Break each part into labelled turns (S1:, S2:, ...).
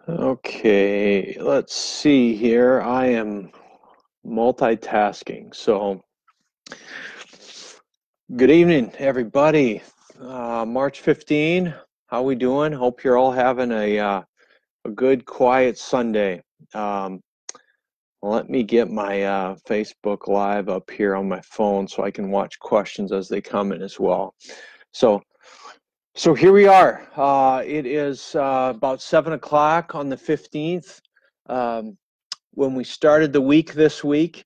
S1: Okay, let's see here. I am multitasking. So, good evening, everybody. March 15. How we doing? Hope you're all having a good, quiet Sunday. Um, Let me get my Facebook Live up here on my phone so I can watch questions as they come in as well. So, so here we are. It is about 7 o'clock on the 15th. Um, when we started the week this week,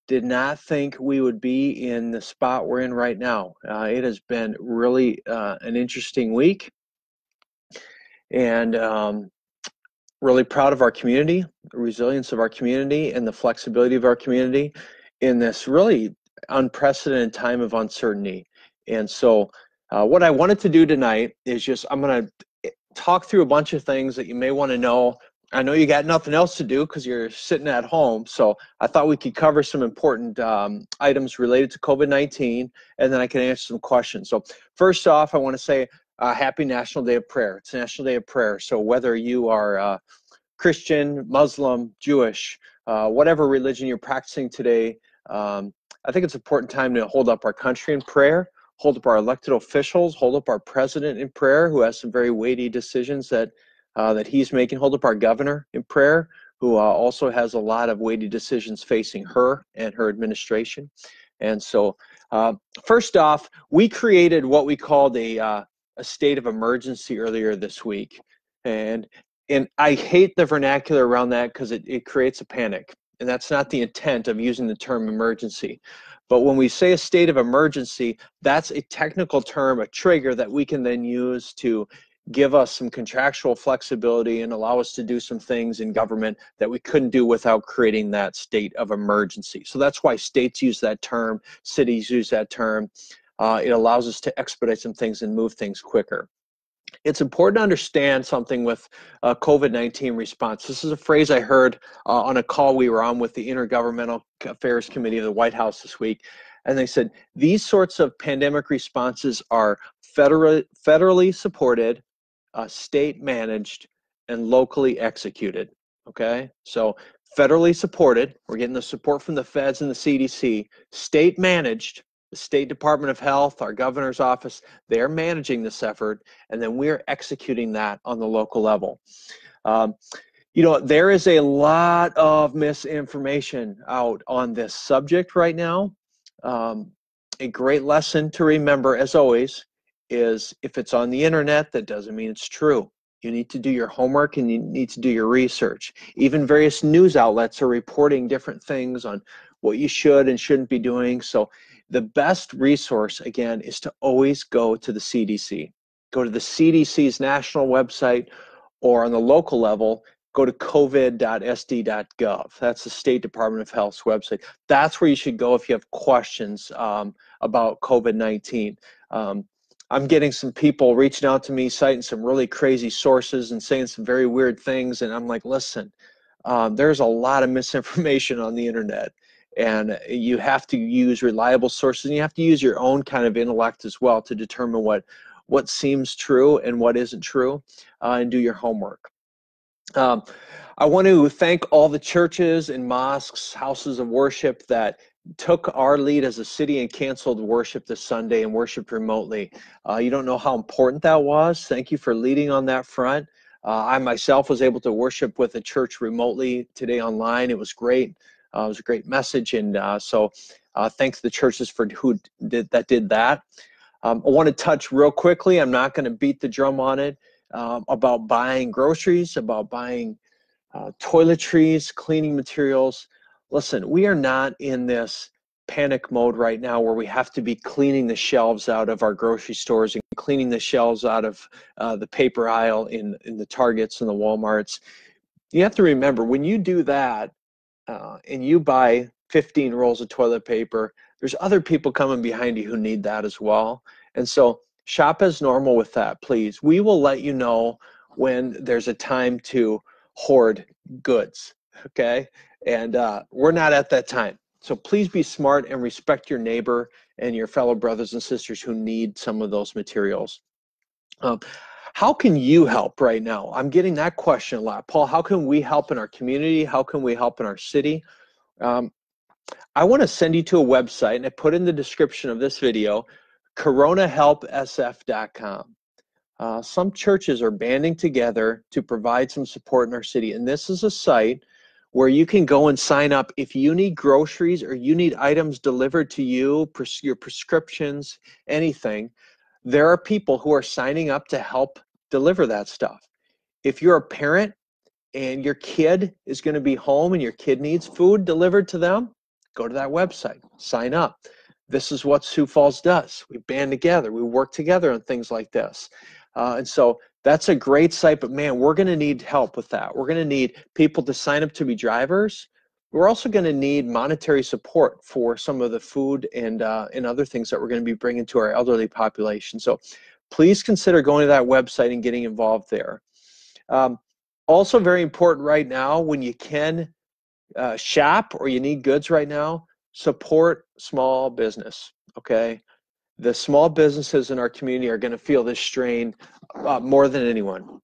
S1: did not think we would be in the spot we're in right now. It has been really an interesting week, and really proud of our community, the resilience of our community, and the flexibility of our community in this really unprecedented time of uncertainty. And so, what I wanted to do tonight is just I'm going to talk through a bunch of things that you may want to know. I know you got nothing else to do because you're sitting at home, so I thought we could cover some important items related to COVID-19, and then I can answer some questions. So first off, I want to say happy National Day of Prayer. It's National Day of Prayer, so whether you are Christian, Muslim, Jewish, whatever religion you're practicing today, I think it's an important time to hold up our country in prayer, hold up our elected officials, hold up our president in prayer, who has some very weighty decisions that he's making, hold up our governor in prayer, who also has a lot of weighty decisions facing her and her administration. And so, first off, we created what we called a state of emergency earlier this week. And I hate the vernacular around that because it creates a panic. And that's not the intent of using the term emergency. But when we say a state of emergency, that's a technical term, a trigger that we can then use to give us some contractual flexibility and allow us to do some things in government that we couldn't do without creating that state of emergency. So that's why states use that term, cities use that term. It allows us to expedite some things and move things quicker. It's important to understand something with COVID-19 response. This is a phrase I heard on a call we were on with the Intergovernmental Affairs Committee of the White House this week. And they said, these sorts of pandemic responses are federally supported, state managed, and locally executed. Okay, so federally supported, we're getting the support from the feds and the CDC, state managed, the State Department of Health, our governor's office, they're managing this effort, and then we're executing that on the local level. There is a lot of misinformation out on this subject right now. A great lesson to remember, as always, is if it's on the internet, that doesn't mean it's true. You need to do your homework and you need to do your research. Even various news outlets are reporting different things on what you should and shouldn't be doing. So the best resource, again, is to always go to the CDC. Go to the CDC's national website, or on the local level, go to covid.sd.gov. That's the State Department of Health's website. That's where you should go if you have questions about COVID-19. I'm getting some people reaching out to me, citing some really crazy sources and saying some very weird things, and I'm like, listen, there's a lot of misinformation on the internet, and you have to use reliable sources, and you have to use your own kind of intellect as well to determine what seems true and what isn't true, and do your homework. I want to thank all the churches and mosques, houses of worship that took our lead as a city and canceled worship this Sunday and worshiped remotely. You don't know how important that was. Thank you for leading on that front. I myself was able to worship with a church remotely today online. It was great. It was a great message, and so thanks to the churches for who did that. I want to touch real quickly. I'm not going to beat the drum on it. About buying groceries, about buying toiletries, cleaning materials. Listen, we are not in this panic mode right now where we have to be cleaning the shelves out of our grocery stores and cleaning the shelves out of the paper aisle in the Targets and the Walmarts. You have to remember, when you do that and you buy 15 rolls of toilet paper, there's other people coming behind you who need that as well. And so shop as normal with that, please. We will let you know when there's a time to hoard goods, okay? And we're not at that time. So please be smart and respect your neighbor and your fellow brothers and sisters who need some of those materials. How can you help right now? I'm getting that question a lot. Paul, how can we help in our community? How can we help in our city? I want to send you to a website, and I put in the description of this video, coronahelpsf.com. Some churches are banding together to provide some support in our city, and this is a site where you can go and sign up if you need groceries or you need items delivered to you, your prescriptions, anything. There are people who are signing up to help deliver that stuff. If you're a parent and your kid is going to be home and your kid needs food delivered to them, go to that website, sign up. This is what Sioux Falls does. We band together, we work together on things like this. And so that's a great site, but man, we're going to need help with that. We're going to need people to sign up to be drivers. We're also going to need monetary support for some of the food and other things that we're going to be bringing to our elderly population. So please consider going to that website and getting involved there. Also very important right now, when you can shop or you need goods right now, support small business, okay? The small businesses in our community are going to feel this strain more than anyone.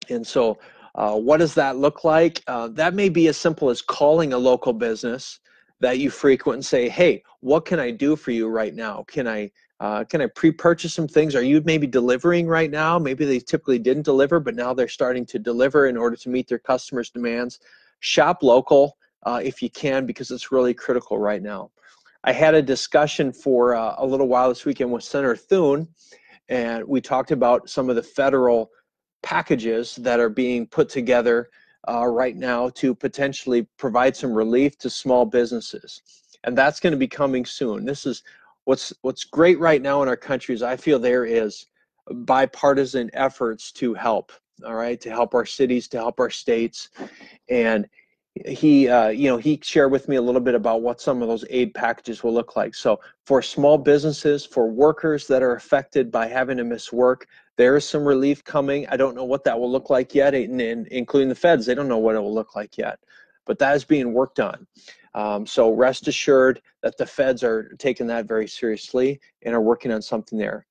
S1: And so what does that look like? That may be as simple as calling a local business that you frequent and say, hey, what can I do for you right now? Can I pre-purchase some things? Are you maybe delivering right now? Maybe they typically didn't deliver, but now they're starting to deliver in order to meet their customers' demands. Shop local if you can, because it's really critical right now. I had a discussion for a little while this weekend with Senator Thune, and we talked about some of the federal packages that are being put together right now to potentially provide some relief to small businesses. And that's going to be coming soon. This is what's great right now in our country is I feel there is bipartisan efforts to help, all right, to help our cities, to help our states. And he shared with me a little bit about what some of those aid packages will look like. So for small businesses, for workers that are affected by having to miss work, there is some relief coming. I don't know what that will look like yet, including the feds. They don't know what it will look like yet, but that is being worked on. So rest assured that the feds are taking that very seriously and are working on something there.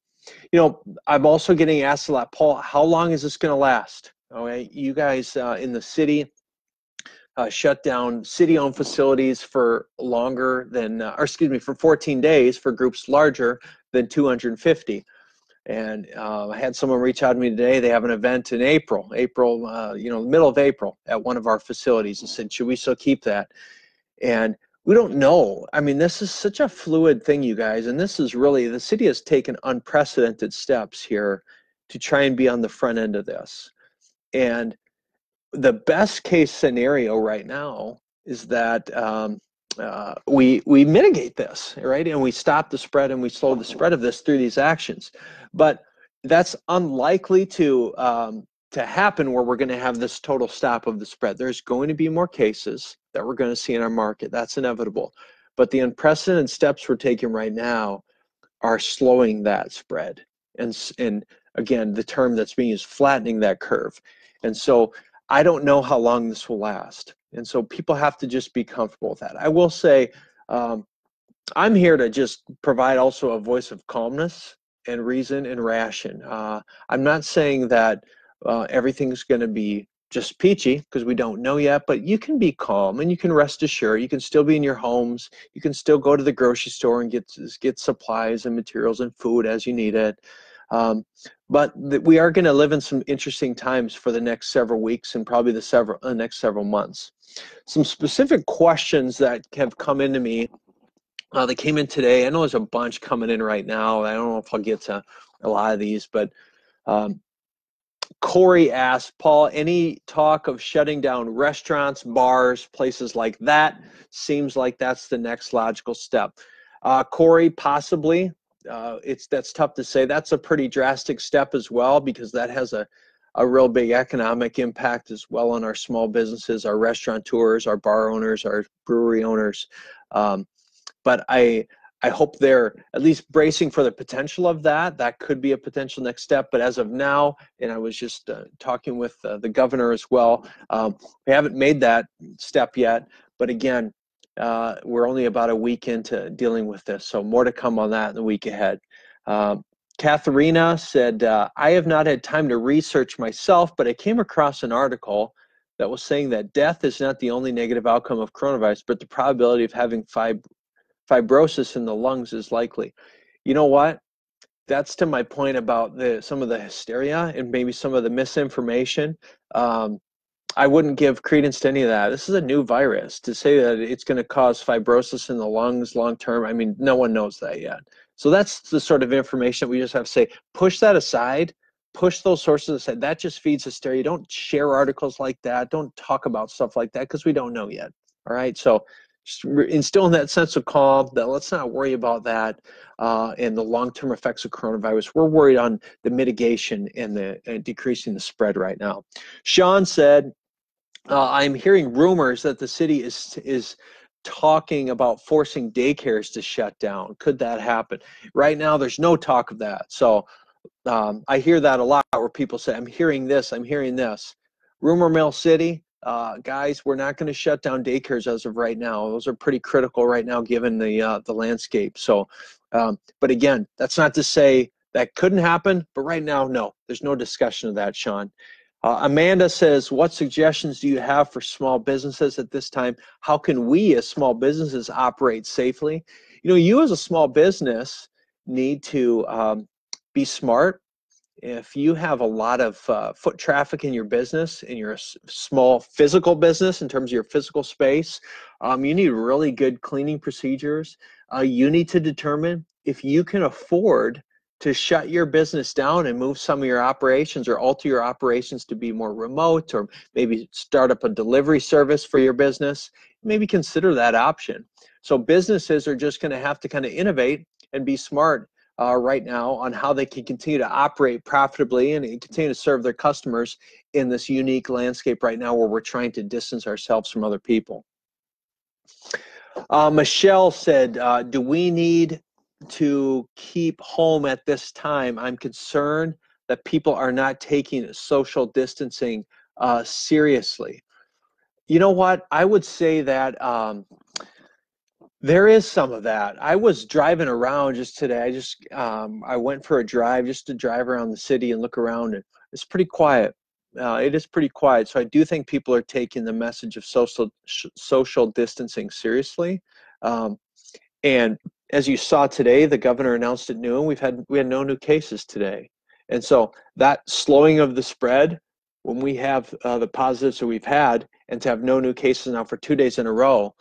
S1: You know, I'm also getting asked a lot, Paul, how long is this going to last? All right, you guys in the city shut down city-owned facilities for longer than, for 14 days for groups larger than 250. And I had someone reach out to me today. They have an event in April, middle of April at one of our facilities, and said, should we still keep that? And we don't know. I mean, this is such a fluid thing, you guys, and this is really, the city has taken unprecedented steps here to try and be on the front end of this. And the best case scenario right now is that we mitigate this, right? And we stop the spread and we slow the spread of this through these actions. But that's unlikely to happen where we're going to have this total stop of the spread. There's going to be more cases that we're going to see in our market. That's inevitable. But the unprecedented steps we're taking right now are slowing that spread. And again, the term that's being used, flattening that curve. And so I don't know how long this will last. And so people have to just be comfortable with that. I will say, I'm here to just provide also a voice of calmness and reason and ration. I'm not saying that everything's going to be just peachy, because we don't know yet, but you can be calm and you can rest assured. You can still be in your homes. You can still go to the grocery store and get supplies and materials and food as you need it. But we are going to live in some interesting times for the next several weeks and probably the next several months. Some specific questions that have come into me. They came in today. I know there's a bunch coming in right now. I don't know if I'll get to a lot of these, but Corey asked, Paul, any talk of shutting down restaurants, bars, places like that? Seems like that's the next logical step. Corey, possibly. That's tough to say. That's a pretty drastic step as well, because that has a real big economic impact as well on our small businesses, our restaurateurs, our bar owners, our brewery owners. But I hope they're at least bracing for the potential of that. That could be a potential next step. But as of now, and I was just talking with the governor as well, we haven't made that step yet. But again, we're only about a week into dealing with this, so more to come on that in the week ahead. Katharina said, I have not had time to research myself, but I came across an article that was saying that death is not the only negative outcome of coronavirus, but the probability of having fibrosis in the lungs is likely. You know what? That's to my point about some of the hysteria and maybe some of the misinformation. I wouldn't give credence to any of that. This is a new virus. To say that it's going to cause fibrosis in the lungs long term, I mean, no one knows that yet. So that's the sort of information that we just have to say, push that aside, push those sources aside. That just feeds hysteria. Don't share articles like that. Don't talk about stuff like that because we don't know yet. All right. So just instilling that sense of calm, that let's not worry about that and the long-term effects of coronavirus. We're worried on the mitigation and the decreasing the spread right now. Sean said, I'm hearing rumors that the city is talking about forcing daycares to shut down. Could that happen? Right now, there's no talk of that. So I hear that a lot where people say, I'm hearing this, I'm hearing this. Rumor mill city, guys, we're not going to shut down daycares as of right now. Those are pretty critical right now given the landscape. So, but again, that's not to say that couldn't happen, but right now, no, there's no discussion of that, Sean. Amanda says, what suggestions do you have for small businesses at this time? How can we as small businesses operate safely? You know, you as a small business need to be smart. If you have a lot of foot traffic in your business, in your small physical business in terms of your physical space, you need really good cleaning procedures. You need to determine if you can afford to shut your business down and move some of your operations or alter your operations to be more remote, or maybe start up a delivery service for your business. Maybe consider that option. So businesses are just going to have to kind of innovate and be smart right now on how they can continue to operate profitably and continue to serve their customers in this unique landscape right now where we're trying to distance ourselves from other people. Michelle said, do we need to keep home at this time? I'm concerned that people are not taking social distancing seriously. You know what? I would say that there is some of that. I was driving around just today. I went for a drive just to drive around the city and look around, and it's pretty quiet. It is pretty quiet. So I do think people are taking the message of social distancing seriously. And as you saw today, the governor announced at noon, we had no new cases today. And so that slowing of the spread, when we have the positives that we've had, and to have no new cases now for 2 days in a row,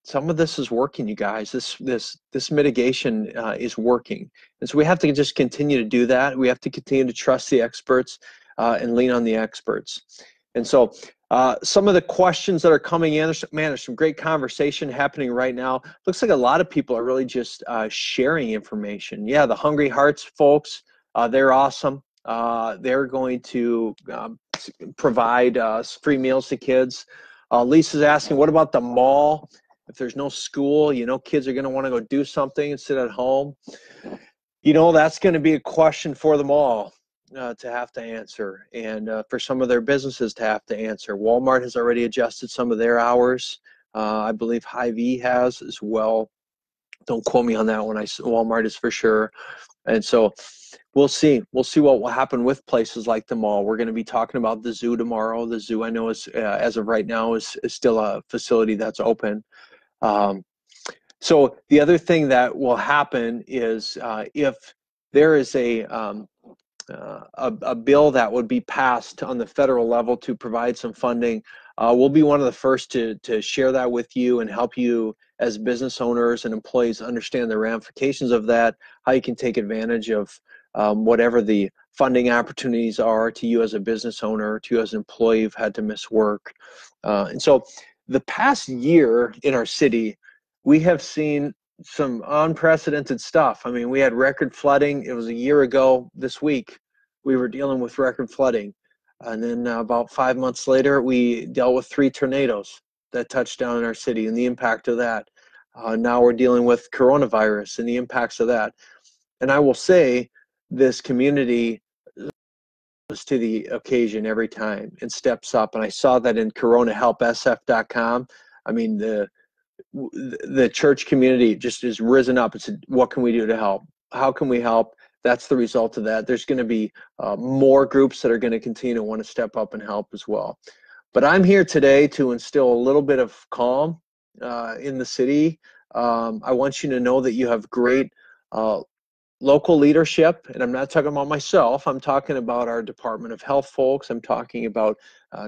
S1: some of this is working, you guys. This mitigation is working. And so we have to just continue to do that. We have to continue to trust the experts and lean on the experts. And so some of the questions that are coming in, there's some great conversation happening right now. Looks like a lot of people are really just sharing information. Yeah, the Hungry Hearts folks, they're awesome. They're going to provide free meals to kids. Lisa's asking, what about the mall? If there's no school, you know, kids are going to want to go do something and sit at home. You know, that's going to be a question for them all to have to answer, and for some of their businesses to have to answer. Walmart has already adjusted some of their hours. I believe Hy-Vee has as well. Don't quote me on that one. Walmart is for sure. And so we'll see. We'll see what will happen with places like the mall. We're going to be talking about the zoo tomorrow. The zoo, I know, is as of right now is still a facility that's open. So the other thing that will happen is if there is a bill that would be passed on the federal level to provide some funding, we'll be one of the first to share that with you and help you as business owners and employees understand the ramifications of that, how you can take advantage of whatever the funding opportunities are to you as a business owner, to you as an employee who've had to miss work. And so the past year in our city, we have seen some unprecedented stuff. I mean, we had record flooding. It was a year ago this week we were dealing with record flooding. And then about 5 months later, we dealt with 3 tornadoes that touched down in our city and the impact of that. Now we're dealing with coronavirus and the impacts of that. And I will say this community is to the occasion every time and steps up. And I saw that in coronahelpsf.com. I mean, the church community just has risen up and said, what can we do to help? How can we help? that's the result of that. There's going to be more groups that are going to continue to want to step up and help as well. But I'm here today to instill a little bit of calm in the city. I want you to know that you have great local leadership, and I'm not talking about myself. I'm talking about our Department of Health folks. I'm talking about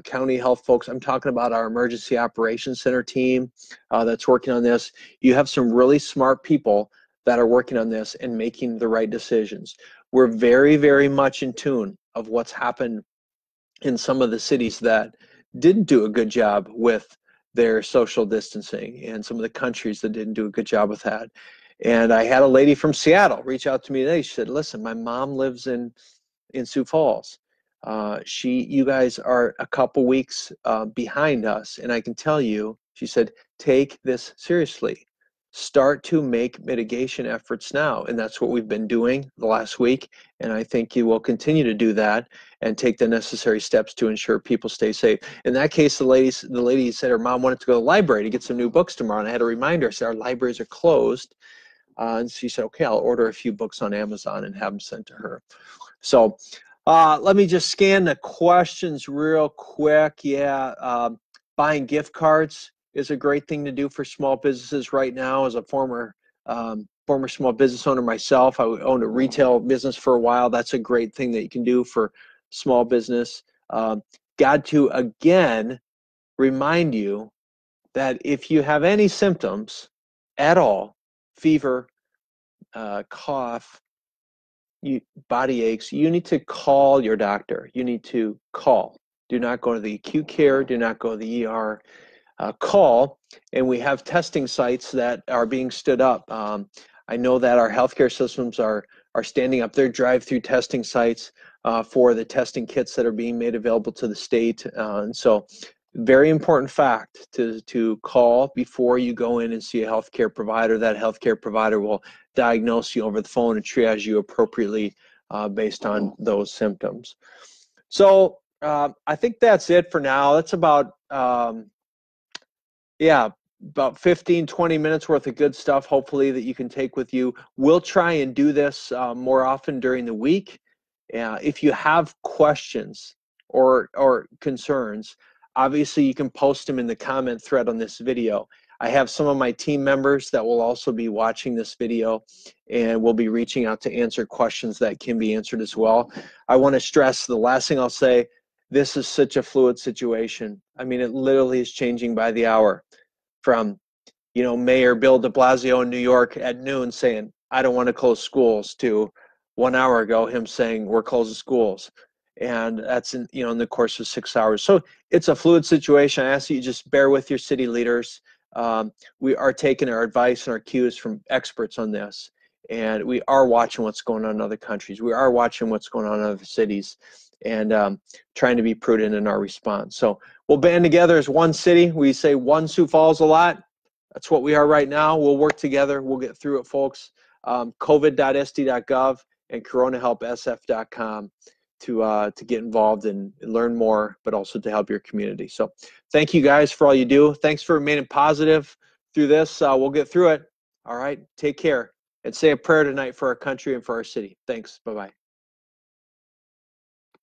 S1: county health folks. I'm talking about our Emergency Operations Center team that's working on this. You have some really smart people that are working on this and making the right decisions. We're very, very much in tune of what's happened in some of the cities that didn't do a good job with their social distancing, and some of the countries that didn't do a good job with that. And I had a lady from Seattle reach out to me today. She said, listen, my mom lives in Sioux Falls. You guys are a couple weeks behind us, and I can tell you, she said, take this seriously. Start to make mitigation efforts now, and that's what we've been doing the last week, and I think you will continue to do that and take the necessary steps to ensure people stay safe. In that case, the lady said her mom wanted to go to the library to get some new books tomorrow, and I had to remind her, I said, our libraries are closed, and she said, okay, I'll order a few books on Amazon and have them sent to her. So let me just scan the questions real quick. Yeah, buying gift cards is a great thing to do for small businesses right now. As a former small business owner myself, I owned a retail business for a while. That's a great thing that you can do for small business. Got to again remind you that if you have any symptoms at all, fever, cough, body aches, you need to call your doctor. You need to call. Do not go to the acute care. Do not go to the ER. Call, and we have testing sites that are being stood up. I know that our healthcare systems are standing up their drive-through testing sites for the testing kits that are being made available to the state. And so, very important fact to call before you go in and see a healthcare provider. That healthcare provider will diagnose you over the phone and triage you appropriately based on those symptoms. So I think that's it for now. That's about yeah, about 15, 20 minutes worth of good stuff, hopefully, that you can take with you. We'll try and do this more often during the week. If you have questions or concerns, obviously you can post them in the comment thread on this video. I have some of my team members that will also be watching this video, and we'll be reaching out to answer questions that can be answered as well. I want to stress the last thing I'll say, this is such a fluid situation. I mean, it literally is changing by the hour. From, Mayor Bill de Blasio in New York at noon saying, I don't want to close schools, to 1 hour ago him saying we're closing schools. And that's in the course of 6 hours. So it's a fluid situation. I ask that you just bear with your city leaders. We are taking our advice and our cues from experts on this. And we are watching what's going on in other countries. We are watching what's going on in other cities, and trying to be prudent in our response. So we'll band together as one city. We say one Sioux Falls a lot. That's what we are right now. We'll work together. We'll get through it, folks. COVID.sd.gov and coronahelpsf.com to get involved and learn more, but also to help your community. So thank you guys for all you do. Thanks for remaining positive through this. We'll get through it. All right. Take care. And say a prayer tonight for our country and for our city. Thanks. Bye-bye.